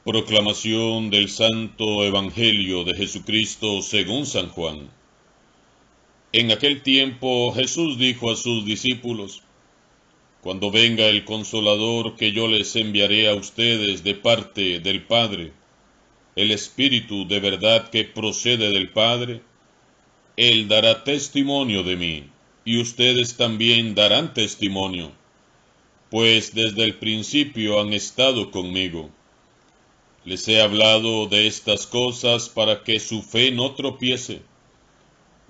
Proclamación del Santo Evangelio de Jesucristo según San Juan. En aquel tiempo Jesús dijo a sus discípulos: Cuando venga el Consolador que yo les enviaré a ustedes de parte del Padre, el Espíritu de verdad que procede del Padre, Él dará testimonio de mí, y ustedes también darán testimonio, pues desde el principio han estado conmigo. Les he hablado de estas cosas para que su fe no tropiece.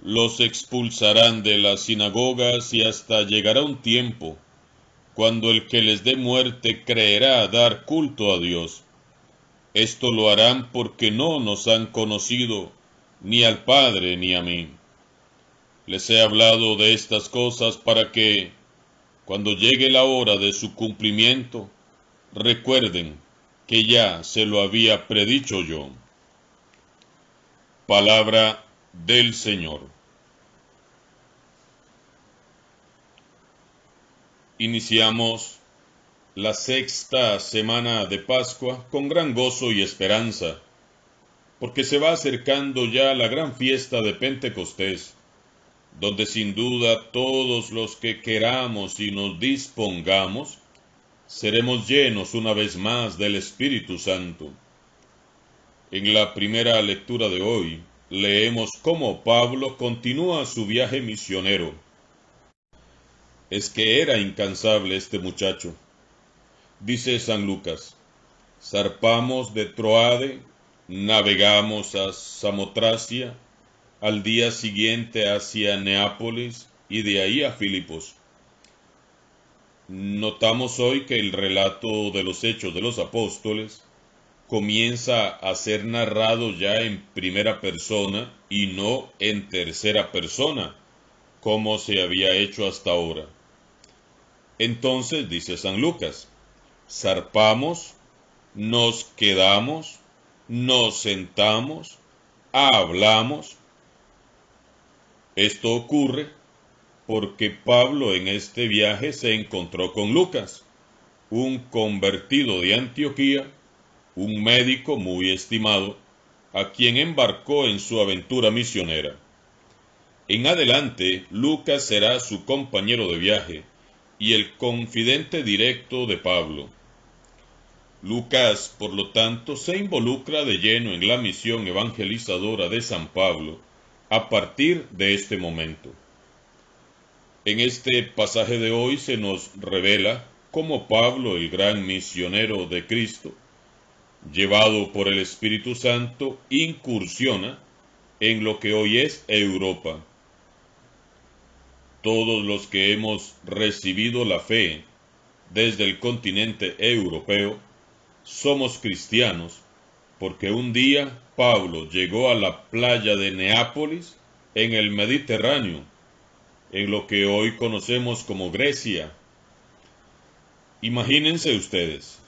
Los expulsarán de las sinagogas y hasta llegará un tiempo cuando el que les dé muerte creerá dar culto a Dios. Esto lo harán porque no nos han conocido ni al Padre ni a mí. Les he hablado de estas cosas para que, cuando llegue la hora de su cumplimiento, recuerden que ya se lo había predicho yo. Palabra del Señor. Iniciamos la sexta semana de Pascua con gran gozo y esperanza, porque se va acercando ya la gran fiesta de Pentecostés, donde sin duda todos los que queramos y nos dispongamos, seremos llenos una vez más del Espíritu Santo. En la primera lectura de hoy, leemos cómo Pablo continúa su viaje misionero. Es que era incansable este muchacho. Dice San Lucas: zarpamos de Troade, navegamos a Samotracia, al día siguiente hacia Neápolis y de ahí a Filipos. Notamos hoy que el relato de los Hechos de los Apóstoles comienza a ser narrado ya en primera persona y no en tercera persona, como se había hecho hasta ahora. Entonces, dice San Lucas, zarpamos, nos quedamos, nos sentamos, hablamos. Esto ocurre porque Pablo en este viaje se encontró con Lucas, un convertido de Antioquía, un médico muy estimado, a quien embarcó en su aventura misionera. En adelante, Lucas será su compañero de viaje y el confidente directo de Pablo. Lucas, por lo tanto, se involucra de lleno en la misión evangelizadora de San Pablo a partir de este momento. En este pasaje de hoy se nos revela cómo Pablo, el gran misionero de Cristo, llevado por el Espíritu Santo, incursiona en lo que hoy es Europa. Todos los que hemos recibido la fe desde el continente europeo somos cristianos, porque un día Pablo llegó a la playa de Neápolis en el Mediterráneo, en lo que hoy conocemos como Grecia. Imagínense ustedes,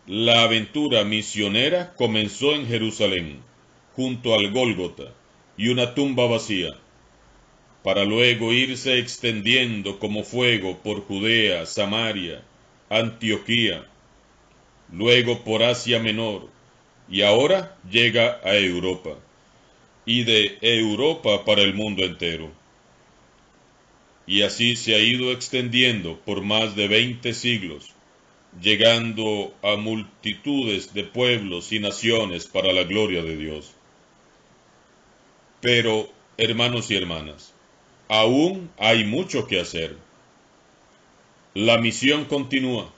la aventura misionera comenzó en Jerusalén, junto al Gólgota y una tumba vacía, para luego irse extendiendo como fuego por Judea, Samaria, Antioquía, luego por Asia Menor, y ahora llega a Europa, y de Europa para el mundo entero. Y así se ha ido extendiendo por más de 20 siglos, llegando a multitudes de pueblos y naciones para la gloria de Dios. Pero, hermanos y hermanas, aún hay mucho que hacer. La misión continúa.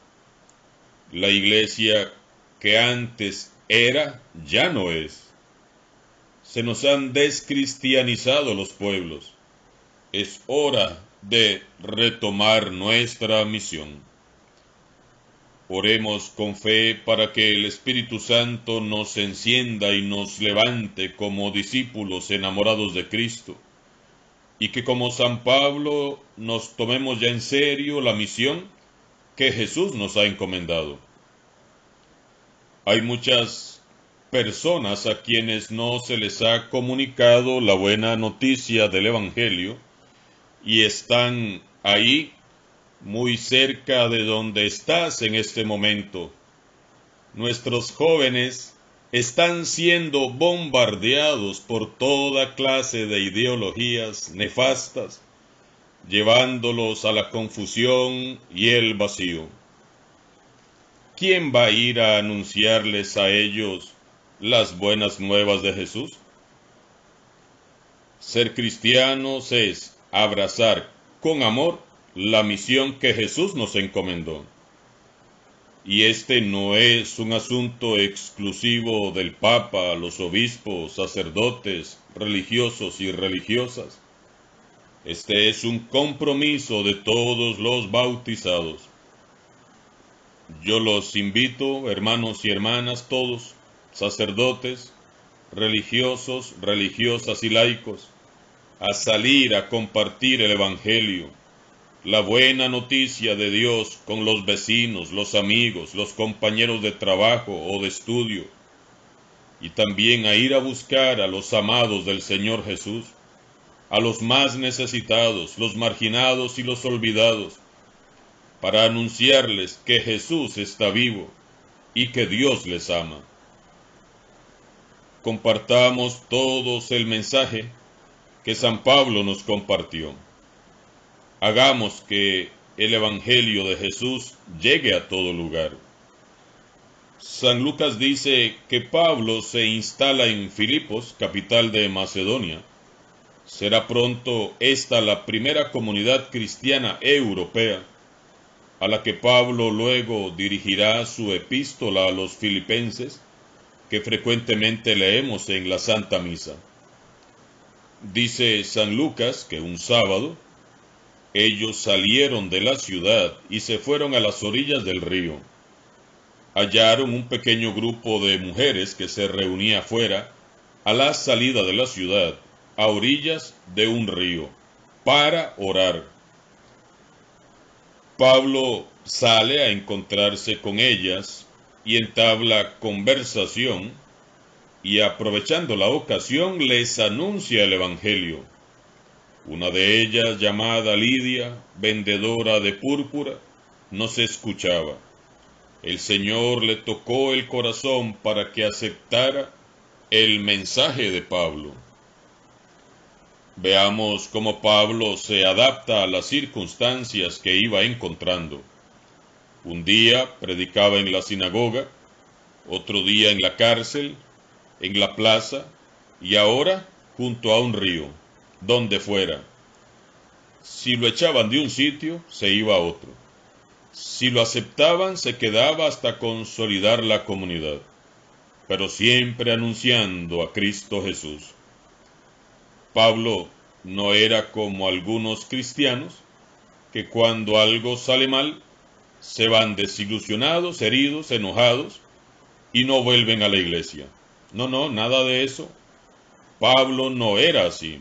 La iglesia que antes era, ya no es. Se nos han descristianizado los pueblos. Es hora de retomar nuestra misión. Oremos con fe para que el Espíritu Santo nos encienda y nos levante como discípulos enamorados de Cristo, y que como San Pablo nos tomemos ya en serio la misión que Jesús nos ha encomendado. Hay muchas personas a quienes no se les ha comunicado la buena noticia del Evangelio y están ahí muy cerca de donde estás en este momento, Nuestros jóvenes están siendo bombardeados por toda clase de ideologías nefastas, llevándolos a la confusión y el vacío. ¿Quién va a ir a anunciarles a ellos las buenas nuevas de Jesús? Ser cristianos es abrazar con amor la misión que Jesús nos encomendó. Y este no es un asunto exclusivo del Papa, los obispos, sacerdotes, religiosos y religiosas. Este es un compromiso de todos los bautizados. Yo los invito, hermanos y hermanas, todos, sacerdotes, religiosos, religiosas y laicos, a salir a compartir el Evangelio, la buena noticia de Dios con los vecinos, los amigos, los compañeros de trabajo o de estudio, y también a ir a buscar a los amados del Señor Jesús, a los más necesitados, los marginados y los olvidados, para anunciarles que Jesús está vivo y que Dios les ama. Compartamos todos el mensaje que San Pablo nos compartió. Hagamos que el Evangelio de Jesús llegue a todo lugar. San Lucas dice que Pablo se instala en Filipos, capital de Macedonia. Será pronto esta la primera comunidad cristiana europea, a la que Pablo luego dirigirá su epístola a los filipenses, que frecuentemente leemos en la Santa Misa. Dice San Lucas que un sábado, ellos salieron de la ciudad y se fueron a las orillas del río. Hallaron un pequeño grupo de mujeres que se reunía afuera, a la salida de la ciudad, a orillas de un río, para orar. Pablo sale a encontrarse con ellas y entabla conversación, y aprovechando la ocasión les anuncia el Evangelio. Una de ellas, llamada Lidia, vendedora de púrpura, nos escuchaba. El Señor le tocó el corazón para que aceptara el mensaje de Pablo. Veamos cómo Pablo se adapta a las circunstancias que iba encontrando. Un día predicaba en la sinagoga, otro día en la cárcel, en la plaza, y ahora junto a un río, donde fuera. Si lo echaban de un sitio, se iba a otro. Si lo aceptaban, se quedaba hasta consolidar la comunidad, pero siempre anunciando a Cristo Jesús. Pablo no era como algunos cristianos, que cuando algo sale mal, se van desilusionados, heridos, enojados, y no vuelven a la iglesia. No, nada de eso. Pablo no era así.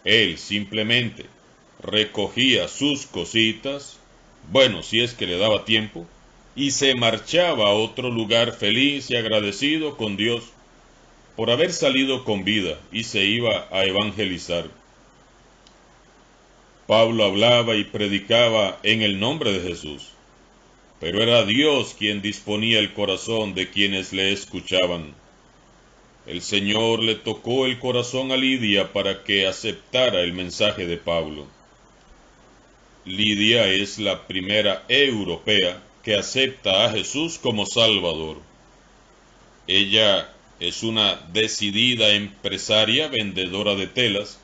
Él simplemente recogía sus cositas, bueno, si es que le daba tiempo, y se marchaba a otro lugar feliz y agradecido con Dios por haber salido con vida, y se iba a evangelizar. Pablo hablaba y predicaba en el nombre de Jesús, pero era Dios quien disponía el corazón de quienes le escuchaban. El Señor le tocó el corazón a Lidia para que aceptara el mensaje de Pablo. Lidia es la primera europea que acepta a Jesús como Salvador. Ella es una decidida empresaria vendedora de telas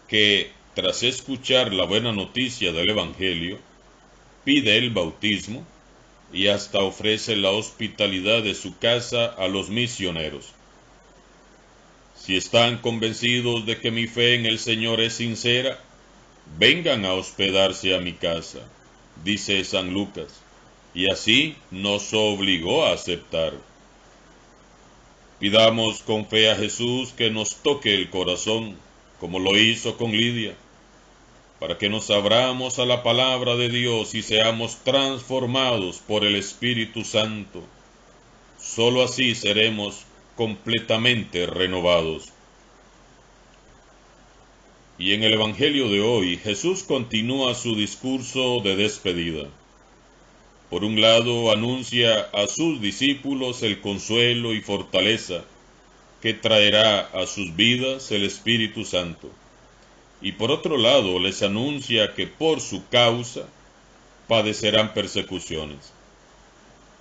que, tras escuchar la buena noticia del Evangelio, pide el bautismo y hasta ofrece la hospitalidad de su casa a los misioneros. Si están convencidos de que mi fe en el Señor es sincera, vengan a hospedarse a mi casa, dice San Lucas, y así nos obligó a aceptar. Pidamos con fe a Jesús que nos toque el corazón, como lo hizo con Lidia, para que nos abramos a la palabra de Dios y seamos transformados por el Espíritu Santo. Solo así seremos completamente renovados. Y en el Evangelio de hoy, Jesús continúa su discurso de despedida. Por un lado, anuncia a sus discípulos el consuelo y fortaleza que traerá a sus vidas el Espíritu Santo. Y por otro lado, les anuncia que por su causa padecerán persecuciones.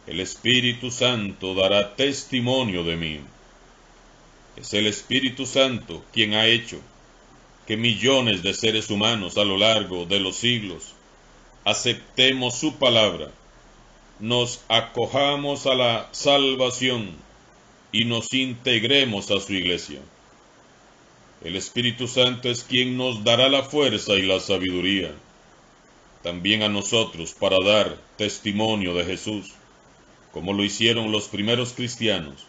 El Espíritu Santo dará testimonio de mí. Es el Espíritu Santo quien ha hecho que millones de seres humanos a lo largo de los siglos aceptemos su palabra, nos acojamos a la salvación y nos integremos a su iglesia. El Espíritu Santo es quien nos dará la fuerza y la sabiduría, también a nosotros para dar testimonio de Jesús, como lo hicieron los primeros cristianos,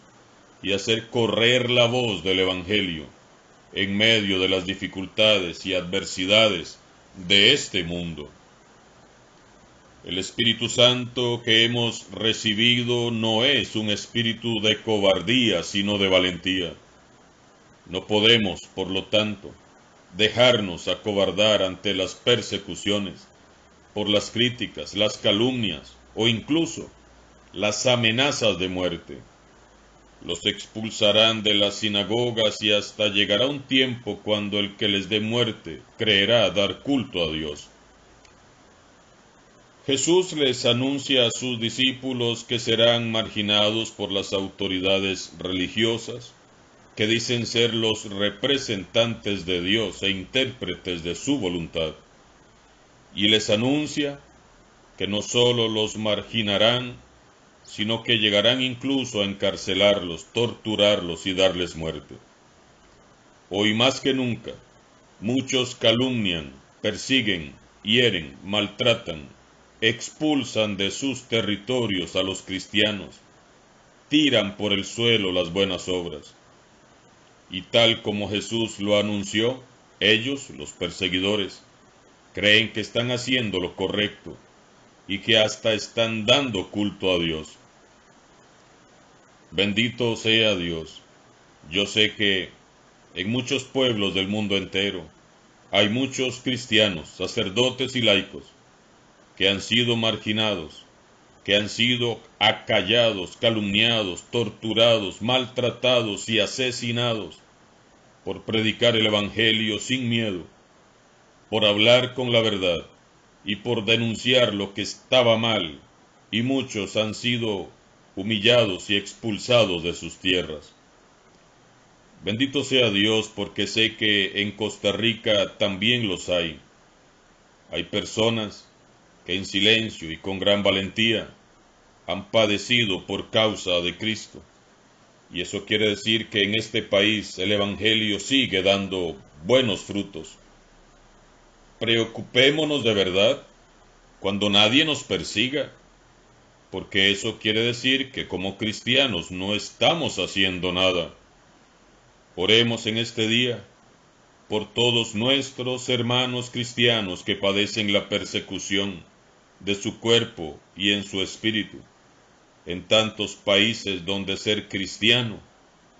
y hacer correr la voz del Evangelio en medio de las dificultades y adversidades de este mundo. El Espíritu Santo que hemos recibido no es un espíritu de cobardía, sino de valentía. No podemos, por lo tanto, dejarnos acobardar ante las persecuciones, por las críticas, las calumnias o incluso las amenazas de muerte. Los expulsarán de las sinagogas y hasta llegará un tiempo cuando el que les dé muerte creerá dar culto a Dios. Jesús les anuncia a sus discípulos que serán marginados por las autoridades religiosas, que dicen ser los representantes de Dios e intérpretes de su voluntad. Y les anuncia que no solo los marginarán, sino que llegarán incluso a encarcelarlos, torturarlos y darles muerte. Hoy más que nunca, muchos calumnian, persiguen, hieren, maltratan, expulsan de sus territorios a los cristianos, tiran por el suelo las buenas obras. Y tal como Jesús lo anunció, ellos, los perseguidores, creen que están haciendo lo correcto y que hasta están dando culto a Dios. Bendito sea Dios. Yo sé que en muchos pueblos del mundo entero hay muchos cristianos, sacerdotes y laicos que han sido marginados, que han sido acallados, calumniados, torturados, maltratados y asesinados por predicar el Evangelio sin miedo, por hablar con la verdad y por denunciar lo que estaba mal, y muchos han sido humillados y expulsados de sus tierras. Bendito sea Dios, porque sé que en Costa Rica también los hay. Hay personas que en silencio y con gran valentía han padecido por causa de Cristo. Y eso quiere decir que en este país el Evangelio sigue dando buenos frutos. Preocupémonos de verdad cuando nadie nos persiga, porque eso quiere decir que como cristianos no estamos haciendo nada. Oremos en este día por todos nuestros hermanos cristianos que padecen la persecución de su cuerpo y en su espíritu, en tantos países donde ser cristiano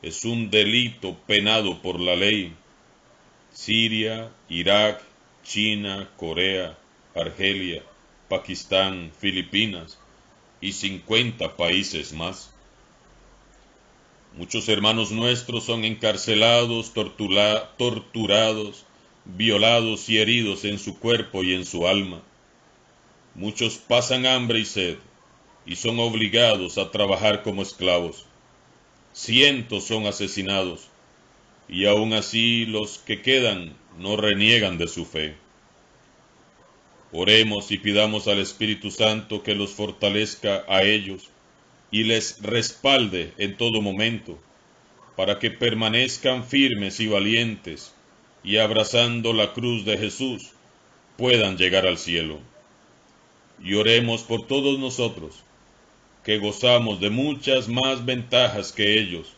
es un delito penado por la ley: Siria, Irak, China, Corea, Argelia, Pakistán, Filipinas y 50 países más. Muchos hermanos nuestros son encarcelados, torturados, violados y heridos en su cuerpo y en su alma. Muchos pasan hambre y sed y son obligados a trabajar como esclavos. Cientos son asesinados y aún así los que quedan no reniegan de su fe. Oremos y pidamos al Espíritu Santo que los fortalezca a ellos y les respalde en todo momento, para que permanezcan firmes y valientes, y abrazando la cruz de Jesús, puedan llegar al cielo. Y oremos por todos nosotros, que gozamos de muchas más ventajas que ellos,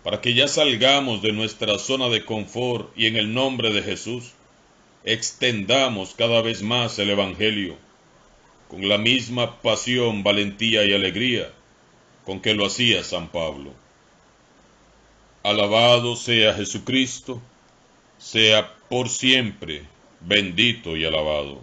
para que ya salgamos de nuestra zona de confort y en el nombre de Jesús, extendamos cada vez más el Evangelio, con la misma pasión, valentía y alegría con que lo hacía San Pablo. Alabado sea Jesucristo, sea por siempre bendito y alabado.